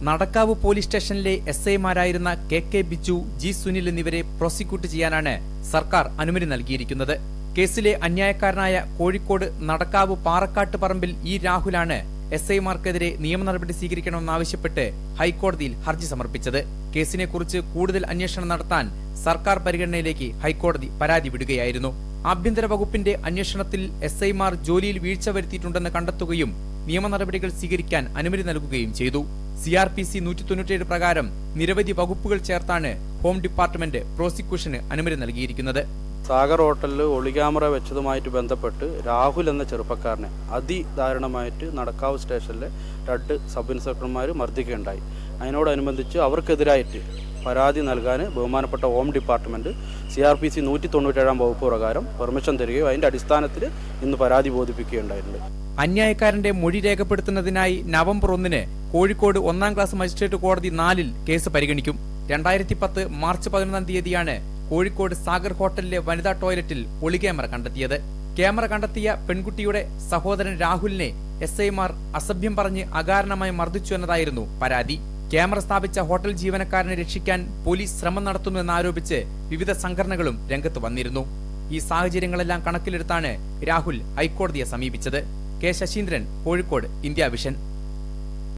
Nadakkavu police സ്റ്റേഷനിലെ SI-മാരായിരുന്ന KK Biju, G Sunil എന്നിവരെ prosecute ചെയ്യാനാണ് സർക്കാർ അനുമതി നൽകിയിരിക്കുന്നത്. കേസിലെ അന്യായക്കാരനായ കോഴിക്കോട് നടക്കാവ് പാറക്കാട്ട് പറമ്പിൽ E രാഹുലാണ് SI-മാർക്കെതിരെ നിയമ നടപടി സ്വീകരിക്കണമെന്നാവശ്യപ്പെട്ട് ഹൈക്കോടതിയിൽ ഹർജി സമർപ്പിച്ചത്. കേസിനെക്കുറിച്ച് കൂടുതൽ അന്വേഷണം നടത്താൻ സർക്കാർ പരിഗണനയിലേക്ക് ഹൈക്കോടതി പരാതി വിടുകയായിരുന്നു. ആഭ്യന്തര വകുപ്പിന്റെ അന്വേഷണത്തിൽ SI-മാർ ജോലിയിൽ വീഴ്ച വരുത്തിയിട്ടുണ്ടെന്ന് കണ്ടെത്തുകയും നിയമ നടപടികൾ സ്വീകരിക്കാൻ അനുമതി നൽകുകയും ചെയ്തു. CRPC 197 പ്രകാരം നിരവധി വകുപ്പുകൾ ചേർത്താണ് ഹോം ഡിപ്പാർട്ട്മെന്റ് പ്രോസിക്യൂഷന് അനുമതി നൽകിയിരിക്കുന്നത്. സാഗർ ഹോട്ടലിൽ ഒളിക്യാമറ വെച്ചതുമായിട്ട് ബന്ധപ്പെട്ട് രാഹുൽ എന്ന ചെറുപ്പക്കാരനെ അതിദാരുണമായിട്ട് നടക്കാവ് സ്റ്റേഷനിലെ 2 സബ് ഇൻസ്പെക്ടർമാർ മർദ്ദിക്കുകയുണ്ടായി. അതിനോടനുബന്ധിച്ച് അവർക്കെതിരായിട്ട് പരാതി നൽകാൻ ബഹുമാനപ്പെട്ട ഹോം ഡിപ്പാർട്ട്മെന്റ് CRPC 197 വകുപ്പ് പ്രകാരം പെർമിഷൻ തരികയും അതിന്റെ അടിസ്ഥാനത്തിൽ ഇന്ന് പരാതി ബോധിപ്പിക്കുകയുണ്ടായിട്ടുണ്ട്. അന്യായക്കാരന്റെ മൊഴി രേഖപ്പെടുത്തുന്നതിനായി നവംബർ 1 കോഴിക്കോട് 1ാം ക്ലാസ് മജിസ്ട്രേറ്റ് കോടതി 4 കേസ് പരിഗണിക്കും. 2010 മാർച്ച് 11 തീയതിയാണ് കോഴിക്കോട് സാഗർ ഹോട്ടലിലെ വനിതാ ടോയ്ലറ്റിൽ ഒളിക്യാമറ കണ്ടെത്തിയത്. ക്യാമറ കണ്ടെത്തിയ പെൺകുട്ടിയുടെ സഹോദരൻ രാഹുലിനെ SI-മാർ അസഭ്യം പറഞ്ഞ് അകാരണമായി മർദ്ദിച്ചു എന്നതായിരുന്നു പരാതി. ക്യാമറ സ്ഥാപിച്ച ഹോട്ടൽ ജീവനക്കാരനെ രക്ഷിക്കാൻ പോലീസ് ശ്രമം നടത്തുന്നുവെന്നാരോപിച്ച് വിവിധ സംഘടനകളും രംഗത്ത് വന്നിരുന്നു. ഈ സാഹചര്യങ്ങളെല്ലാം കണക്കിലെടുത്താണ് രാഹുൽ ഹൈക്കോടതിയെ സമീപിച്ചത്. K. Saseendran, Kozhikode, India vision.